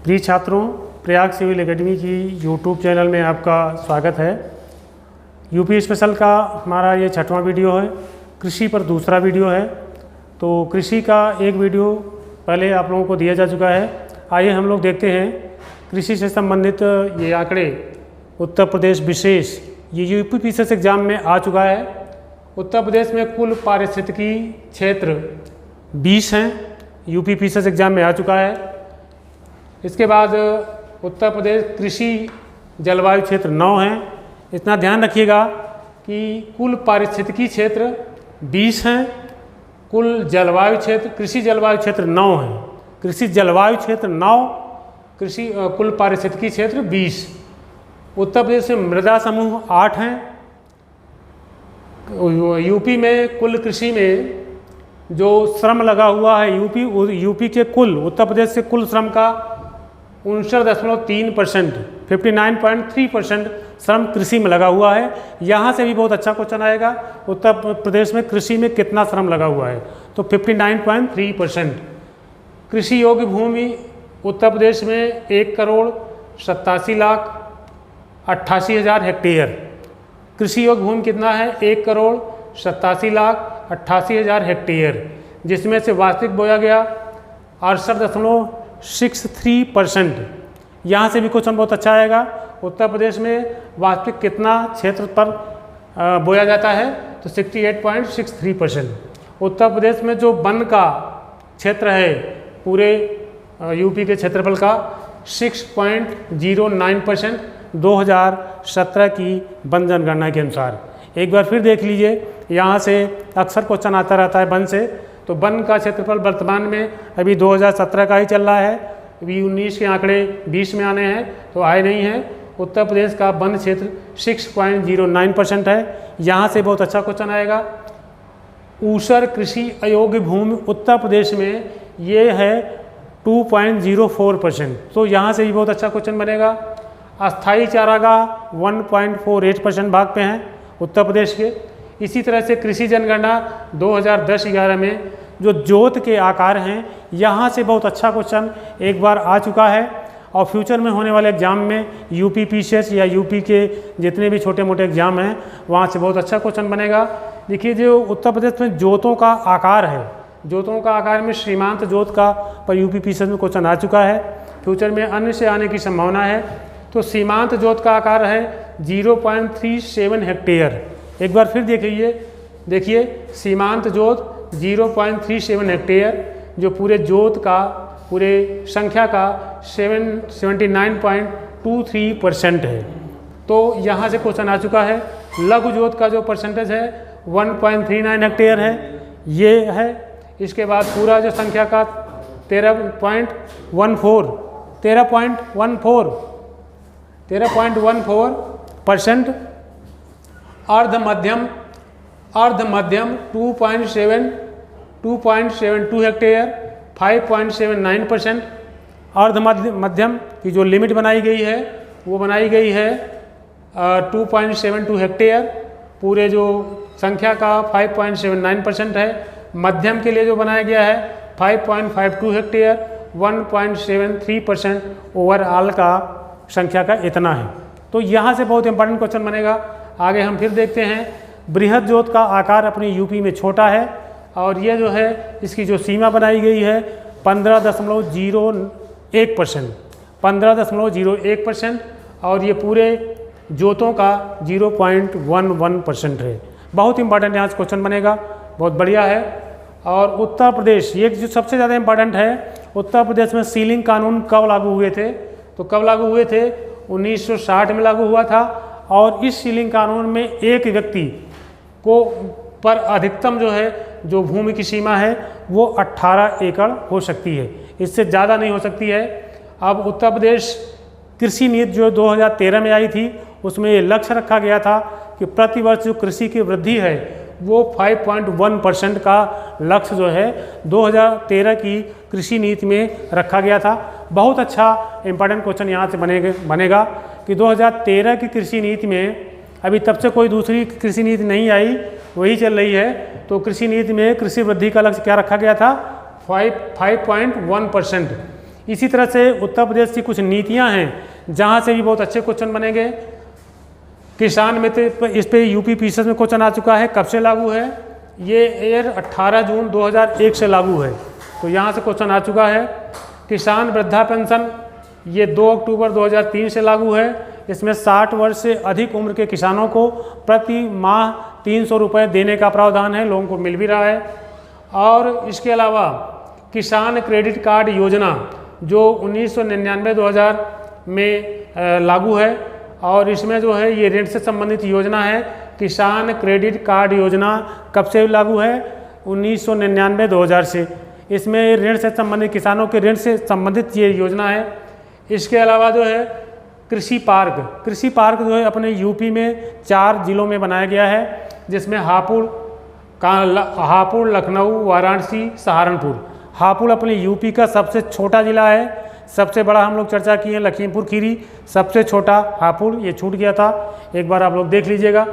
प्रिय छात्रों, Prayag civil academy की यूट्यूब चैनल में आपका स्वागत है। यूपी स्पेशल का हमारा ये 6वां वीडियो है। कृषि पर दूसरा वीडियो है। तो कृषि का एक वीडियो पहले आप लोगों को दिया जा चुका है। आइए हम लोग देखते हैं कृषि से संबंधित ये आंकड़े उत्तर प्रदेश विशेष ये यूपी पीसीएस एग्जाम में आ चुका है। उत्तर प्रदेश में कुल पारिस्थितिकी क्षेत्र 20 हैं, यूपी पीसीएस एग्जाम में आ चुका है। इसके बाद उत्तर प्रदेश कृषि जलवायु क्षेत्र 9 हैं। इतना ध्यान रखिएगा कि कुल पारिस्थितिकी क्षेत्र 20 हैं, कुल जलवायु क्षेत्र कृषि जलवायु क्षेत्र 9 हैं। कृषि जलवायु क्षेत्र 9, कृषि कुल पारिस्थितिकी क्षेत्र 20। उत्तर प्रदेश में मृदा समूह 8 हैं। यूपी में कुल कृषि में जो श्रम लगा हुआ है, यूपी के कुल उत्तर प्रदेश से कुल श्रम का 59.3%, 59.3% श्रम कृषि में लगा हुआ है। यहाँ से भी बहुत अच्छा क्वेश्चन आएगा, उत्तर प्रदेश में कृषि में कितना श्रम लगा हुआ है, तो 59.3%। कृषि योग्य भूमि उत्तर प्रदेश में 1,87,88,000 हेक्टेयर। कृषि योग्य भूमि कितना है? 1,87,88,000 हेक्टेयर, जिसमें से वास्तविक बोया गया 68.63%। यहाँ से भी क्वेश्चन बहुत अच्छा आएगा। उत्तर प्रदेश में वास्तविक कितना क्षेत्र पर बोया जाता है, तो 68.63%। उत्तर प्रदेश में जो वन का क्षेत्र है पूरे यूपी के क्षेत्रफल का 6.09%, 2017 की वन जनगणना के अनुसार। एक बार फिर देख लीजिए, यहाँ से अक्सर क्वेश्चन आता रहता है वन से। तो वन का क्षेत्रफल वर्तमान में अभी 2017 का ही चल रहा है, अभी 19 के आंकड़े 20 में आने हैं तो आए नहीं हैं। उत्तर प्रदेश का वन क्षेत्र 6.09% है। यहाँ से बहुत अच्छा क्वेश्चन आएगा। ऊसर कृषि अयोग्य भूमि उत्तर प्रदेश में ये है 2.04%, तो यहाँ से भी बहुत अच्छा क्वेश्चन बनेगा। अस्थाई चारागाह 1.48% भाग पे हैं उत्तर प्रदेश के। इसी तरह से कृषि जनगणना 2010-11 में जो जोत के आकार हैं, यहाँ से बहुत अच्छा क्वेश्चन एक बार आ चुका है। और फ्यूचर में होने वाले एग्जाम में यूपी पीसीएस या यूपी के जितने भी छोटे मोटे एग्जाम हैं, वहाँ से बहुत अच्छा क्वेश्चन बनेगा। देखिए, जो उत्तर प्रदेश में जोतों का आकार है, जोतों का आकार में सीमांत जोत का पर यूपी पीसीएस में क्वेश्चन आ चुका है। फ्यूचर में अन्य से आने की संभावना है। तो सीमांत जोत का आकार है 0.37 हेक्टेयर। एक बार फिर देखिए सीमांत जोत 0.37 हेक्टेयर, जो पूरे जोत का पूरे संख्या का 79.23% है। तो यहाँ से क्वेश्चन आ चुका है। लघु जोत का जो परसेंटेज है 1.39 हेक्टेयर है, ये है। इसके बाद पूरा जो संख्या का 13.14%। अर्ध मध्यम 2.72 हेक्टेयर, 5.79%। अर्ध मध्यम की जो लिमिट बनाई गई है वो बनाई गई है 2.72 हेक्टेयर, पूरे जो संख्या का 5.79% है। मध्यम के लिए जो बनाया गया है 5.52 हेक्टेयर, 1.73% ओवरऑल का संख्या का इतना है। तो यहाँ से बहुत इंपॉर्टेंट क्वेश्चन बनेगा। आगे हम फिर देखते हैं। बृहद जोत का आकार अपने यूपी में छोटा है, और ये जो है इसकी जो सीमा बनाई गई है 15.01%, 15.01%, और ये पूरे जोतों का 0.11% है। बहुत इंपॉर्टेंट यहाँ से क्वेश्चन बनेगा, बहुत बढ़िया है। और उत्तर प्रदेश, ये जो सबसे ज़्यादा इंपॉर्टेंट है, उत्तर प्रदेश में सीलिंग कानून कब लागू हुए थे? तो कब लागू हुए थे? 1960 में लागू हुआ था। और इस सीलिंग कानून में एक व्यक्ति को पर अधिकतम जो है जो भूमि की सीमा है वो 18 एकड़ हो सकती है, इससे ज़्यादा नहीं हो सकती है। अब उत्तर प्रदेश कृषि नीति जो 2013 में आई थी, उसमें ये लक्ष्य रखा गया था कि प्रतिवर्ष जो कृषि की वृद्धि है वो 5.1% का लक्ष्य जो है 2013 की कृषि नीति में रखा गया था। बहुत अच्छा इंपॉर्टेंट क्वेश्चन यहाँ से बनेगा कि 2013 की कृषि नीति में अभी तब से कोई दूसरी कृषि नीति नहीं आई, वही चल रही है। तो कृषि नीति में कृषि वृद्धि का लक्ष्य क्या रखा गया था? 5.1%। इसी तरह से उत्तर प्रदेश की कुछ नीतियां हैं जहां से भी बहुत अच्छे क्वेश्चन बनेंगे। किसान मित्र, इस पे यूपी पीसीएस में क्वेश्चन आ चुका है, कब से लागू है? ये 18 जून 2001 से लागू है, तो यहाँ से क्वेश्चन आ चुका है। किसान वृद्धा पेंशन ये 2 अक्टूबर 2003 से लागू है। इसमें 60 वर्ष से अधिक उम्र के किसानों को प्रति माह 300 रुपये देने का प्रावधान है, लोगों को मिल भी रहा है। और इसके अलावा किसान क्रेडिट कार्ड योजना जो 1999-2000 में लागू है, और इसमें जो है ये ऋण से संबंधित योजना है। किसान क्रेडिट कार्ड योजना कब से लागू है? 1999-2000 से। इसमें ऋण से संबंधित, किसानों के ऋण से संबंधित ये योजना है। इसके अलावा जो है कृषि पार्क जो है अपने यूपी में 4 जिलों में बनाया गया है, जिसमें हापुड़, लखनऊ, वाराणसी, सहारनपुर। हापुड़ अपने यूपी का सबसे छोटा जिला है, सबसे बड़ा हम लोग चर्चा किए लखीमपुर खीरी, सबसे छोटा हापुड़, ये छूट गया था, एक बार आप लोग देख लीजिएगा।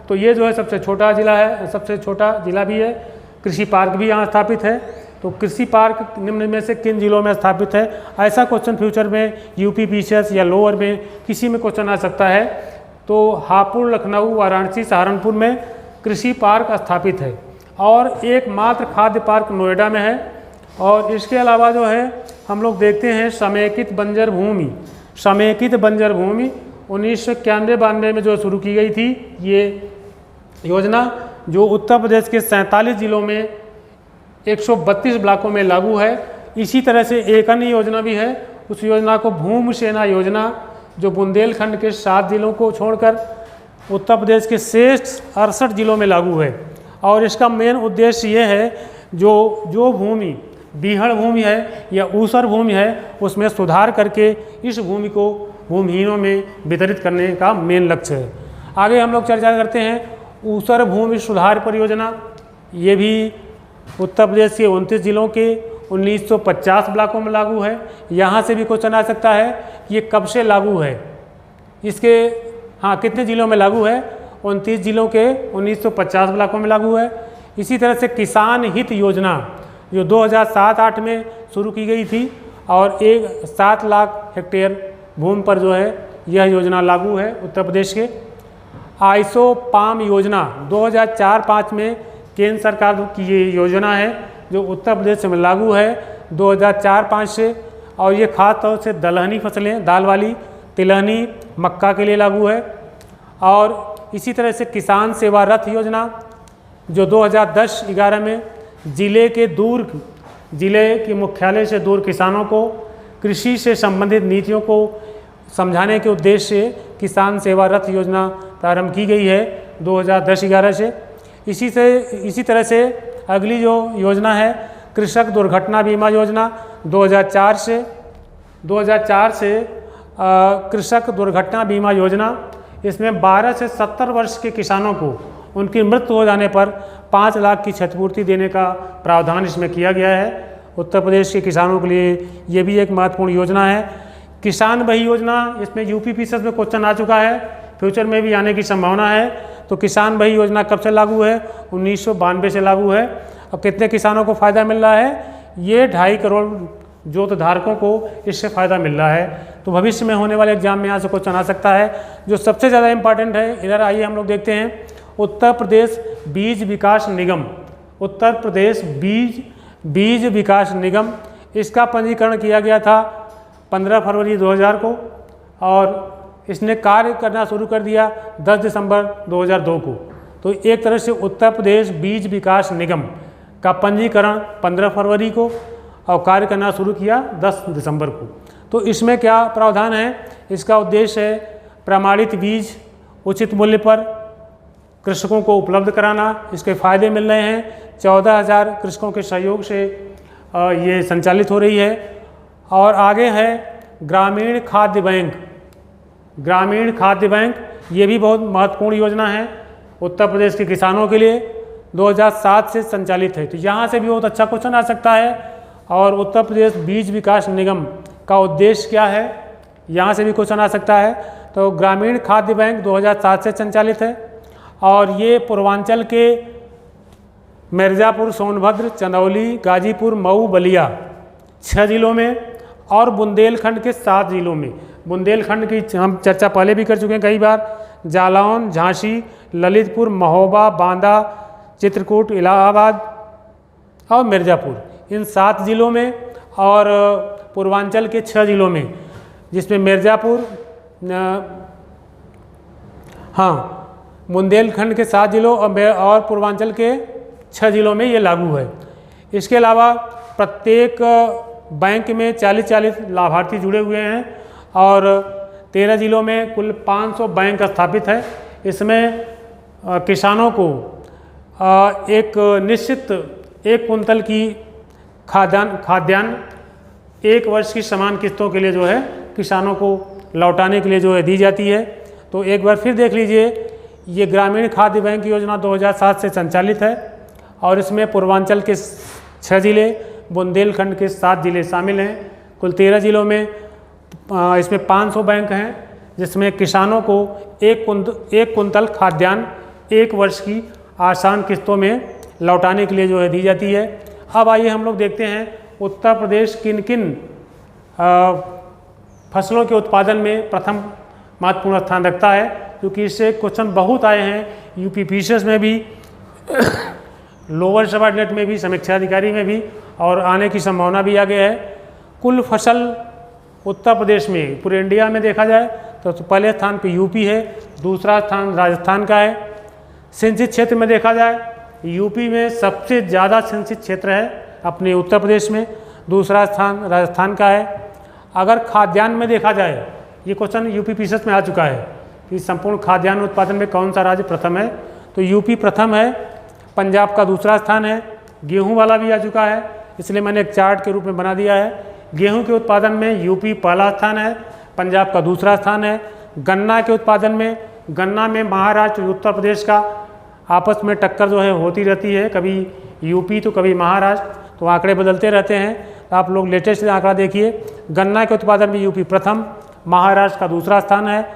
तो ये जो है सबसे छोटा जिला है, सबसे छोटा जिला भी है। कृषि पार्क भी यहाँ स्थापित है। तो कृषि पार्क निम्न में से किन जिलों में स्थापित है? ऐसा क्वेश्चन फ्यूचर में यूपी पीसीएस या लोअर में किसी में क्वेश्चन आ सकता है। तो हापुड़, लखनऊ, वाराणसी, सहारनपुर में कृषि पार्क स्थापित है, और एकमात्र खाद्य पार्क नोएडा में है। और इसके अलावा जो है हम लोग देखते हैं समेकित बंजर भूमि 1991-92 में जो शुरू की गई थी ये योजना, जो उत्तर प्रदेश के 47 जिलों में 132 ब्लॉकों में लागू है। इसी तरह से एक अन्य योजना भी है, उस योजना को भूमि सेना योजना, जो बुंदेलखंड के 7 जिलों को छोड़कर उत्तर प्रदेश के शेष 68 जिलों में लागू है। और इसका मेन उद्देश्य ये है, जो भूमि बीहड़ भूमि है या ऊसर भूमि है उसमें सुधार करके इस भूमि को भूमिहीनों में वितरित करने का मेन लक्ष्य है। आगे हम लोग चर्चा करते हैं ऊसर भूमि सुधार परियोजना। ये भी उत्तर प्रदेश के 29 जिलों के 1950 ब्लॉकों में लागू है। यहाँ से भी क्वेश्चन आ सकता है कि ये कब से लागू है, इसके कितने जिलों में लागू है? 29 जिलों के 1950 ब्लॉकों में लागू है। इसी तरह से किसान हित योजना जो 2007-08 में शुरू की गई थी, और 7 लाख हेक्टेयर भूमि पर जो है यह योजना लागू है उत्तर प्रदेश के। आइसो पाम योजना 2004-05 में केंद्र सरकार की ये योजना है, जो उत्तर प्रदेश में लागू है 2004-05 से। और ये खास तौर से दलहनी फसलें, दाल वाली, तिलहनी, मक्का के लिए लागू है। और इसी तरह से किसान सेवा रथ योजना जो 2010-11 में जिले के मुख्यालय से दूर किसानों को कृषि से संबंधित नीतियों को समझाने के उद्देश्य से किसान सेवा रथ योजना प्रारंभ की गई है 2010-11 से। इसी तरह से अगली जो योजना है कृषक दुर्घटना बीमा योजना 2004 से कृषक दुर्घटना बीमा योजना, इसमें 12 से 70 वर्ष के किसानों को उनकी मृत्यु हो जाने पर 5 लाख की क्षतिपूर्ति देने का प्रावधान इसमें किया गया है। उत्तर प्रदेश के किसानों के लिए ये भी एक महत्वपूर्ण योजना है। किसान वही योजना, इसमें यूपी पीसीएस में क्वेश्चन आ चुका है, फ्यूचर में भी आने की संभावना है। तो किसान वही योजना कब से लागू है? 1992 से लागू है। अब कितने किसानों को फ़ायदा मिल रहा है? ये 2.5 करोड़ जोत धारकों को इससे फ़ायदा मिल रहा है। तो भविष्य में होने वाले एग्जाम में यहाँ से क्वेश्चन आ सकता है। जो सबसे ज़्यादा इम्पॉर्टेंट है, इधर आइए हम लोग देखते हैं उत्तर प्रदेश बीज विकास निगम। उत्तर प्रदेश बीज विकास निगम, इसका पंजीकरण किया गया था 15 फरवरी 2000 को, और इसने कार्य करना शुरू कर दिया 10 दिसंबर 2002 को। तो एक तरह से उत्तर प्रदेश बीज विकास निगम का पंजीकरण 15 फरवरी को और कार्य करना शुरू किया 10 दिसंबर को। तो इसमें क्या प्रावधान है? इसका उद्देश्य है प्रमाणित बीज उचित मूल्य पर कृषकों को उपलब्ध कराना। इसके फ़ायदे मिल रहे हैं, 14,000 कृषकों के सहयोग से ये संचालित हो रही है। और आगे है ग्रामीण खाद्य बैंक, ये भी बहुत महत्वपूर्ण योजना है उत्तर प्रदेश के किसानों के लिए, 2007 से संचालित है। तो यहाँ से भी बहुत अच्छा क्वेश्चन आ सकता है। और उत्तर प्रदेश बीज विकास निगम का उद्देश्य क्या है, यहाँ से भी क्वेश्चन आ सकता है। तो ग्रामीण खाद्य बैंक 2007 से संचालित है, और ये पूर्वांचल के मिर्ज़ापुर, सोनभद्र, चंदौली, गाजीपुर, मऊ, बलिया 6 जिलों में, और बुंदेलखंड के 7 जिलों में। बुंदेलखंड की हम चर्चा पहले भी कर चुके हैं कई बार। जालौन, झांसी, ललितपुर, महोबा, बांदा, चित्रकूट, इलाहाबाद और मिर्ज़ापुर, इन 7 जिलों में, और पूर्वांचल के 6 जिलों में, जिसमें मिर्ज़ापुर, बुंदेलखंड के 7 जिलों और पूर्वांचल के 6 जिलों में ये लागू है। इसके अलावा प्रत्येक बैंक में 40-40 लाभार्थी जुड़े हुए हैं और 13 जिलों में कुल 500 बैंक स्थापित है। इसमें किसानों को एक निश्चित 1 कुंतल की खाद्यान्न 1 वर्ष की समान किस्तों के लिए जो है किसानों को लौटाने के लिए जो है दी जाती है। तो एक बार फिर देख लीजिए, ये ग्रामीण खाद्य बैंक योजना 2007 से संचालित है और इसमें पूर्वांचल के 6 जिले, बुंदेलखंड के 7 जिले शामिल हैं। कुल 13 जिलों में इसमें 500 बैंक हैं, जिसमें किसानों को 1 कुंतल खाद्यान्न 1 वर्ष की आसान किस्तों में लौटाने के लिए जो है दी जाती है। अब आइए हम लोग देखते हैं उत्तर प्रदेश किन किन फसलों के उत्पादन में प्रथम महत्वपूर्ण स्थान रखता है, क्योंकि इससे क्वेश्चन बहुत आए हैं यूपी पीसीएस में भी, लोअर सबऑर्डिनेट में भी, समीक्षा अधिकारी में भी, और आने की संभावना भी आगे है। कुल फसल उत्तर प्रदेश में पूरे इंडिया में देखा जाए तो पहले स्थान पे यूपी है, दूसरा स्थान राजस्थान का है। सिंचित क्षेत्र में देखा जाए यूपी में सबसे ज़्यादा सिंचित क्षेत्र है अपने उत्तर प्रदेश में, दूसरा स्थान राजस्थान का है। अगर खाद्यान्न में देखा जाए, ये क्वेश्चन यूपी पीसीएस में आ चुका है कि संपूर्ण खाद्यान्न उत्पादन में कौन सा राज्य प्रथम है, तो यूपी प्रथम है, पंजाब का दूसरा स्थान है। गेहूं वाला भी आ चुका है, इसलिए मैंने एक चार्ट के रूप में बना दिया है। गेहूं के उत्पादन में यूपी पहला स्थान है, पंजाब का दूसरा स्थान है। गन्ना के उत्पादन में, गन्ना में महाराष्ट्र और उत्तर प्रदेश का आपस में टक्कर जो है होती रहती है, कभी यूपी तो कभी महाराष्ट्र, तो आंकड़े बदलते रहते हैं। तो आप लोग लेटेस्ट आंकड़ा देखिए, गन्ना के उत्पादन में यूपी प्रथम, महाराष्ट्र का दूसरा स्थान है।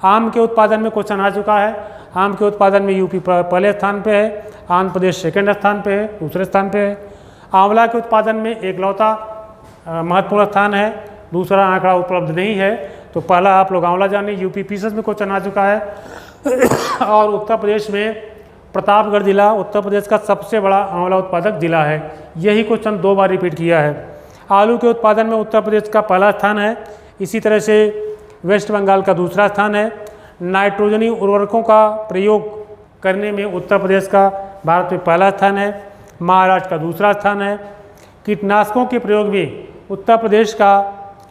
आम के उत्पादन में क्वेश्चन आ चुका है, आम के उत्पादन में यूपी पहले स्थान पे है, आंध्र प्रदेश सेकंड स्थान पे है, दूसरे स्थान पे है। आंवला के उत्पादन में एकलौता महत्वपूर्ण स्थान है, दूसरा आंकड़ा उपलब्ध नहीं है, तो पहला आप लोग आंवला जानिए, यूपी पीसीएस में क्वेश्चन आ चुका है। और उत्तर प्रदेश में प्रतापगढ़ जिला उत्तर प्रदेश का सबसे बड़ा आंवला उत्पादक जिला है, यही क्वेश्चन 2 बार रिपीट किया है। आलू के उत्पादन में उत्तर प्रदेश का पहला स्थान है, इसी तरह से वेस्ट बंगाल का दूसरा स्थान है। नाइट्रोजनी उर्वरकों का प्रयोग करने में उत्तर प्रदेश का भारत में पहला स्थान है, महाराष्ट्र का दूसरा स्थान है। कीटनाशकों के प्रयोग में उत्तर प्रदेश का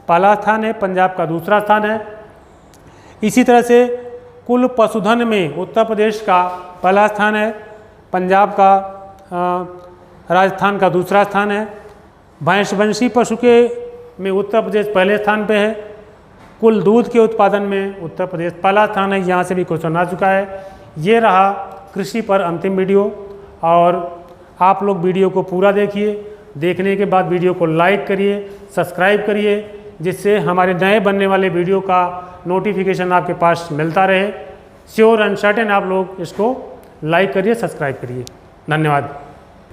पहला स्थान है, पंजाब का दूसरा स्थान है। इसी तरह से कुल पशुधन में उत्तर प्रदेश का पहला स्थान है, पंजाब का राजस्थान का दूसरा स्थान है। भैंसवंशी पशु के में उत्तर प्रदेश पहले स्थान पे है। कुल दूध के उत्पादन में उत्तर प्रदेश पहला स्थान है, यहाँ से भी क्वेश्चन आ चुका है। ये रहा कृषि पर अंतिम वीडियो, और आप लोग वीडियो को पूरा देखिए, देखने के बाद वीडियो को लाइक करिए, सब्सक्राइब करिए, जिससे हमारे नए बनने वाले वीडियो का नोटिफिकेशन आपके पास मिलता रहे। श्योर एंड सर्टेन आप लोग इसको लाइक करिए, सब्सक्राइब करिए। धन्यवाद।